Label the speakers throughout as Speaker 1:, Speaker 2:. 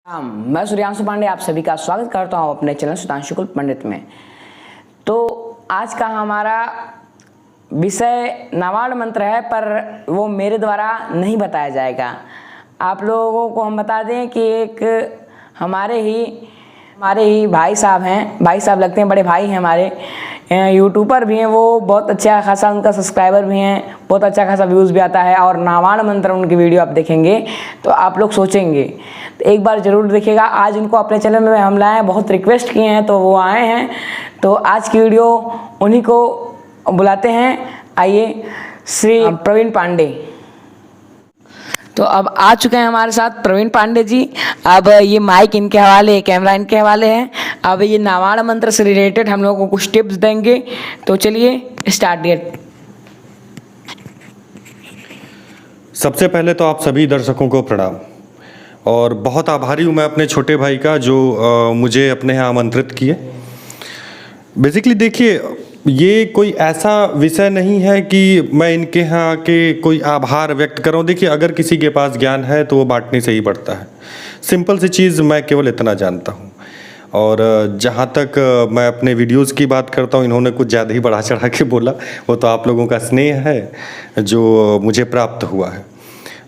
Speaker 1: मैं सूर्यांशु पांडे आप सभी का स्वागत करता हूं अपने चैनल सुधांशु कुल पंडित में। तो आज का हमारा विषय नावाड मंत्र है, पर वो मेरे द्वारा नहीं बताया जाएगा। आप लोगों को हम बता दें कि एक हमारे ही भाई साहब हैं, भाई साहब लगते हैं, बड़े भाई हैं हमारे, यूट्यूबर भी हैं। वो बहुत अच्छा खासा उनका सब्सक्राइबर भी हैं, बहुत अच्छा खासा व्यूज़ भी आता है। और नावाड मंत्र उनकी वीडियो आप देखेंगे तो आप लोग सोचेंगे, तो एक बार ज़रूर देखिएगा। आज उनको अपने चैनल में हम लाए हैं, बहुत रिक्वेस्ट किए हैं तो वो आए हैं। तो आज की वीडियो उन्हीं को बुलाते हैं। आइए, श्री प्रवीण पांडे। तो अब आ चुके हैं हमारे साथ प्रवीण पांडे जी। अब ये माइक इनके हवाले, कैमरा इनके हवाले है। अब ये नावाड मंत्र से रिलेटेड हम लोगों को कुछ टिप्स देंगे। तो चलिए स्टार्ट इट।
Speaker 2: सबसे पहले तो आप सभी दर्शकों को प्रणाम, और बहुत आभारी हूँ मैं अपने छोटे भाई का जो मुझे अपने यहाँ आमंत्रित किए। बेसिकली देखिए, ये कोई ऐसा विषय नहीं है कि मैं इनके यहाँ के कोई आभार व्यक्त कर रहा हूँ। देखिए, अगर किसी के पास ज्ञान है तो वो बांटने से ही बढ़ता है। सिंपल सी चीज़, मैं केवल इतना जानता हूँ। और जहाँ तक मैं अपने वीडियोस की बात करता हूँ, इन्होंने कुछ ज़्यादा ही बढ़ा चढ़ा के बोला। वो तो आप लोगों का स्नेह है जो मुझे प्राप्त हुआ है।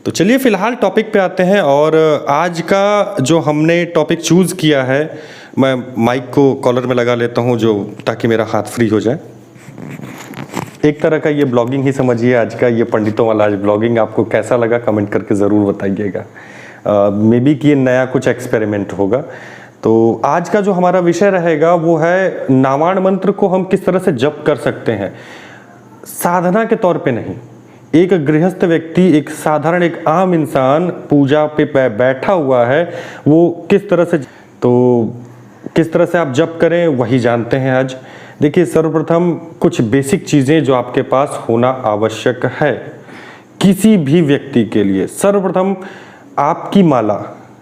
Speaker 2: तो चलिए फ़िलहाल टॉपिक पे आते हैं। और आज का जो हमने टॉपिक चूज़ किया है, मैं माइक को कॉलर में लगा लेता हूँ जो ताकि मेरा हाथ फ्री हो जाए। एक तरह का ये ब्लॉगिंग ही समझिए आज का, ये पंडितों वाला आज ब्लॉगिंग। आपको कैसा लगा कमेंट करके ज़रूर बताइएगा। मे बी कि ये नया कुछ एक्सपेरिमेंट होगा। तो आज का जो हमारा विषय रहेगा वो है नावाड मंत्र को हम किस तरह से जप कर सकते हैं, साधना के तौर पे नहीं। एक गृहस्थ व्यक्ति, एक साधारण, एक आम इंसान पूजा पे बैठा हुआ है, वो किस तरह से, तो किस तरह से आप जप करें वही जानते हैं आज। देखिए, सर्वप्रथम कुछ बेसिक चीज़ें जो आपके पास होना आवश्यक है किसी भी व्यक्ति के लिए। सर्वप्रथम आपकी माला,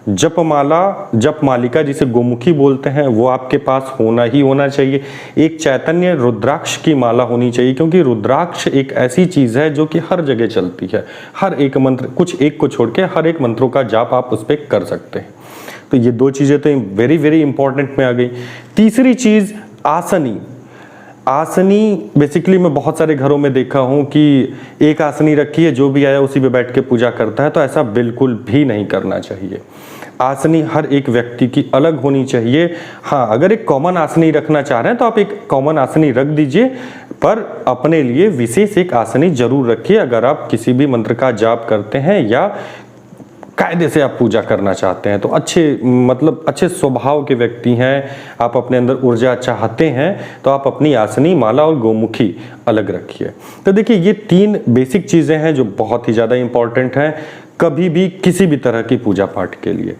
Speaker 2: जप मालिका जिसे गोमुखी बोलते हैं, वो आपके पास होना ही होना चाहिए। एक चैतन्य रुद्राक्ष की माला होनी चाहिए, क्योंकि रुद्राक्ष एक ऐसी चीज़ है जो कि हर जगह चलती है। हर एक मंत्र, कुछ एक को छोड़ के हर एक मंत्रों का जाप आप उस पर कर सकते हैं। तो ये दो चीज़ें तो वेरी वेरी इंपॉर्टेंट में आ गई। तीसरी चीज़ आसनी बेसिकली मैं बहुत सारे घरों में देखा हूँ कि एक आसनी रखी है, जो भी आया उसी पे बैठ के पूजा करता है। तो ऐसा बिल्कुल भी नहीं करना चाहिए। आसनी हर एक व्यक्ति की अलग होनी चाहिए। हाँ, अगर एक कॉमन आसनी रखना चाह रहे हैं तो आप एक कॉमन आसनी रख दीजिए, पर अपने लिए विशेष एक आसनी जरूर रखिए। अगर आप किसी भी मंत्र का जाप करते हैं या कायदे से आप पूजा करना चाहते हैं, तो अच्छे स्वभाव के व्यक्ति हैं, आप अपने अंदर ऊर्जा चाहते हैं, तो आप अपनी आसनी, माला और गोमुखी अलग रखिए। तो देखिए, ये तीन बेसिक चीज़ें हैं जो बहुत ही ज़्यादा इंपॉर्टेंट हैं कभी भी किसी भी तरह की पूजा पाठ के लिए।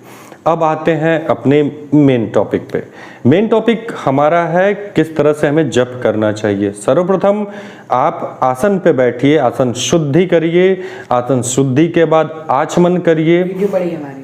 Speaker 2: अब आते हैं अपने मेन टॉपिक पे। मेन टॉपिक हमारा है किस तरह से हमें जप करना चाहिए। सर्वप्रथम आप आसन पे बैठिए, आसन शुद्धि करिए। आसन शुद्धि के बाद आचमन करिए।
Speaker 1: वीडियो पड़ी है हमारी,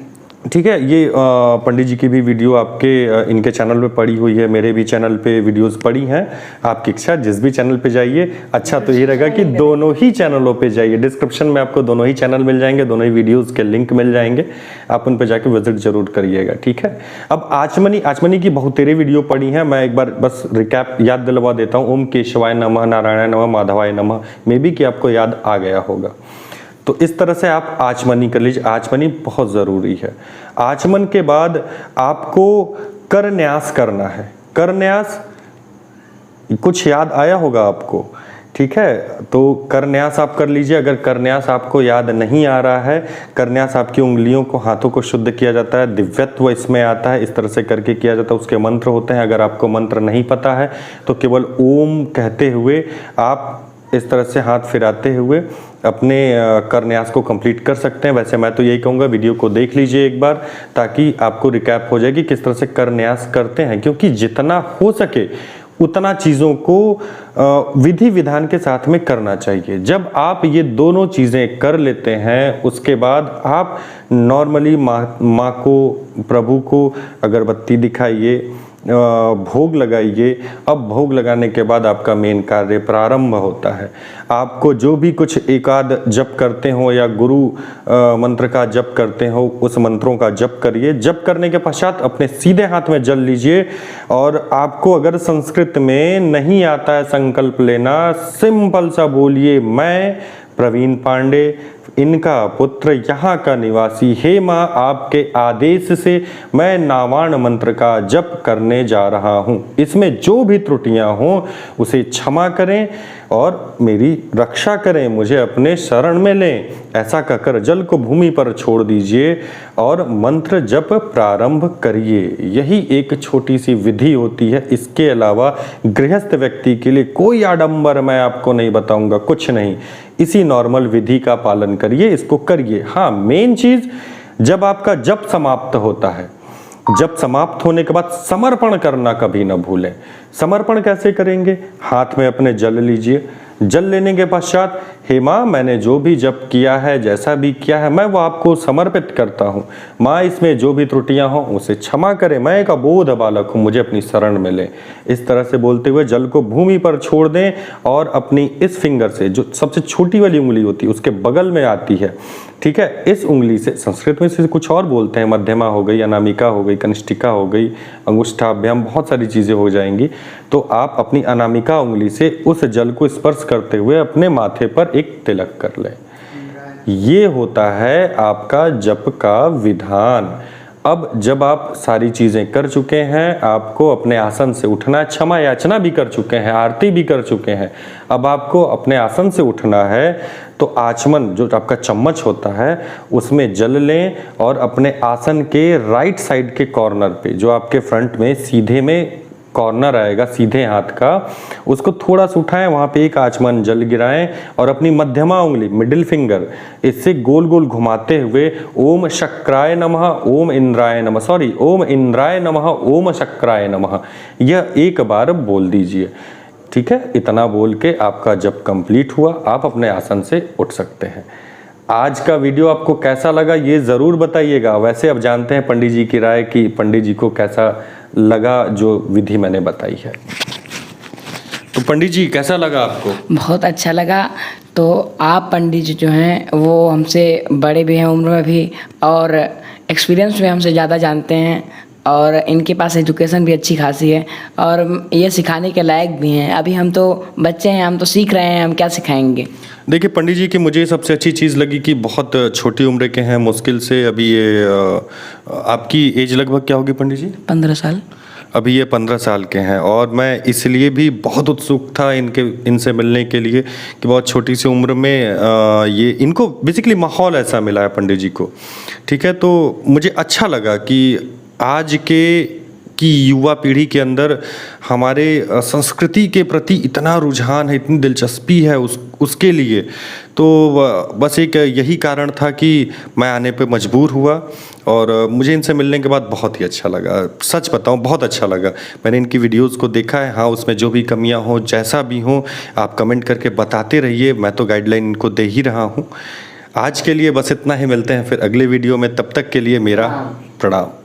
Speaker 2: ठीक है। ये पंडित जी की भी वीडियो आपके इनके चैनल पे पड़ी हुई है, मेरे भी चैनल पे वीडियोस पड़ी हैं। आपकी इच्छा, जिस भी चैनल पे जाइए। अच्छा तो ये रहेगा कि दोनों ही चैनलों पे जाइए। डिस्क्रिप्शन में आपको दोनों ही चैनल मिल जाएंगे, दोनों ही वीडियोस के लिंक मिल जाएंगे। आप उन पे जाके विजिट जरूर करिएगा, ठीक है। अब आचमनी की बहुत तेरे वीडियो पड़ी हैं। मैं एक बार बस रिकैप याद दिलवा देता हूँ। ओम केशवाय नमः, नारायणाय नमः, माधवाय नमः। मे बी कि आपको याद आ गया होगा। तो इस तरह से आप आचमनी कर लीजिए। आचमनी बहुत ज़रूरी है। आचमन के बाद आपको करन्यास करना है। करन्यास कुछ याद आया होगा आपको, ठीक है। तो करन्यास आप कर लीजिए। अगर करन्यास आपको याद नहीं आ रहा है, करन्यास आपकी उंगलियों को, हाथों को शुद्ध किया जाता है, दिव्यत्व इसमें आता है, इस तरह से करके किया जाता है। उसके मंत्र होते हैं। अगर आपको मंत्र नहीं पता है तो केवल ओम कहते हुए आप इस तरह से हाथ फिराते हुए अपने करन्यास को कंप्लीट कर सकते हैं। वैसे मैं तो यही कहूँगा, वीडियो को देख लीजिए एक बार, ताकि आपको रिकैप हो जाएगी किस तरह से करन्यास करते हैं। क्योंकि जितना हो सके उतना चीज़ों को विधि विधान के साथ में करना चाहिए। जब आप ये दोनों चीज़ें कर लेते हैं, उसके बाद आप नॉर्मली माँ को, प्रभु को अगरबत्ती दिखाइए, भोग लगाइए। अब भोग लगाने के बाद आपका मेन कार्य प्रारंभ होता है। आपको जो भी कुछ एकाद जप करते हो या गुरु मंत्र का जप करते हो, उस मंत्रों का जप करिए। जप करने के पश्चात अपने सीधे हाथ में जल लीजिए और आपको अगर संस्कृत में नहीं आता है संकल्प लेना, सिंपल सा बोलिए, मैं प्रवीण पांडे, इनका पुत्र, यहाँ का निवासी, हे माँ आपके आदेश से मैं नावाण मंत्र का जप करने जा रहा हूँ। इसमें जो भी त्रुटियाँ हों उसे क्षमा करें और मेरी रक्षा करें, मुझे अपने शरण में लें। ऐसा कहकर जल को भूमि पर छोड़ दीजिए और मंत्र जप प्रारंभ करिए। यही एक छोटी सी विधि होती है। इसके अलावा गृहस्थ व्यक्ति के लिए कोई आडंबर मैं आपको नहीं बताऊंगा, कुछ नहीं। इसी नॉर्मल विधि का पालन करिए, इसको करिए। हाँ, मेन चीज, जब आपका जप समाप्त होता है, जब समाप्त होने के बाद समर्पण करना कभी ना भूलें। समर्पण कैसे करेंगे? हाथ में अपने जल लीजिए। जल लेने के पश्चात, हे माँ मैंने जो भी जप किया है, जैसा भी किया है, मैं वो आपको समर्पित करता हूँ। माँ इसमें जो भी त्रुटियाँ हों उसे क्षमा करें, मैं एक अबोध बालक हूँ, मुझे अपनी शरण में लें। इस तरह से बोलते हुए जल को भूमि पर छोड़ दें और अपनी इस फिंगर से, जो सबसे छोटी वाली उंगली होती है उसके बगल में आती है, ठीक है, इस उंगली से, संस्कृत में से कुछ और बोलते हैं, मध्यमा हो गई, अनामिका हो गई, कनिष्ठिका हो गई, अंगुष्ठाभ्याम, बहुत सारी चीज़ें हो जाएंगी। तो आप अपनी अनामिका उंगली से उस जल को स्पर्श करते हुए अपने माथे पर एक तिलक कर लें। ये होता है आपका जप का विधान। अब जब आप सारी चीज़ें कर चुके हैं, आपको अपने आसन से उठना है, क्षमा याचना भी कर चुके हैं, आरती भी कर चुके हैं, अब आपको अपने आसन से उठना है। तो आचमन, जो आपका चम्मच होता है, उसमें जल लें और अपने आसन के राइट साइड के कॉर्नर पे, जो आपके फ्रंट में सीधे में कॉर्नर आएगा सीधे हाथ का, उसको थोड़ा सा उठाएं, वहाँ पे एक आचमन जल गिराएं और अपनी मध्यमा उंगली, मिडिल फिंगर, इससे गोल गोल घुमाते हुए ओम शक्राय नमः, ओम इंद्राय नमः, सॉरी, ओम इंद्राय नमः, ओम शक्राय नमः, यह एक बार बोल दीजिए। ठीक है, इतना बोल के आपका जप कंप्लीट हुआ, आप अपने आसन से उठ सकते हैं। आज का वीडियो आपको कैसा लगा ये ज़रूर बताइएगा। वैसे अब जानते हैं पंडित जी की राय कि पंडित जी को कैसा लगा जो विधि मैंने बताई है। तो पंडित जी कैसा लगा आपको?
Speaker 1: बहुत अच्छा लगा। तो आप पंडित जी जो हैं वो हमसे बड़े भी हैं उम्र में भी, और एक्सपीरियंस में हमसे ज़्यादा जानते हैं, और इनके पास एजुकेशन भी अच्छी खासी है और ये सिखाने के लायक भी हैं। अभी हम तो बच्चे हैं, हम तो सीख रहे हैं, हम क्या सिखाएंगे।
Speaker 2: देखिए पंडित जी की मुझे सबसे अच्छी चीज़ लगी कि बहुत छोटी उम्र के हैं, मुश्किल से अभी ये आपकी एज लगभग क्या होगी पंडित जी?
Speaker 1: 15 साल।
Speaker 2: अभी ये 15 साल के हैं और मैं इसलिए भी बहुत उत्सुक था इनसे मिलने के लिए कि बहुत छोटी सी उम्र में ये इनको बेसिकली माहौल ऐसा मिला है पंडित जी को। ठीक है, तो मुझे अच्छा लगा कि आज की युवा पीढ़ी के अंदर हमारे संस्कृति के प्रति इतना रुझान है, इतनी दिलचस्पी है उसके लिए। तो बस एक यही कारण था कि मैं आने पे मजबूर हुआ और मुझे इनसे मिलने के बाद बहुत ही अच्छा लगा। सच बताऊं, बहुत अच्छा लगा। मैंने इनकी वीडियोस को देखा है। हाँ, उसमें जो भी कमियां हों, जैसा भी हो, आप कमेंट करके बताते रहिए, मैं तो गाइडलाइन इनको दे ही रहा हूँ। आज के लिए बस इतना ही, मिलते हैं फिर अगले वीडियो में, तब तक के लिए मेरा प्रणाम।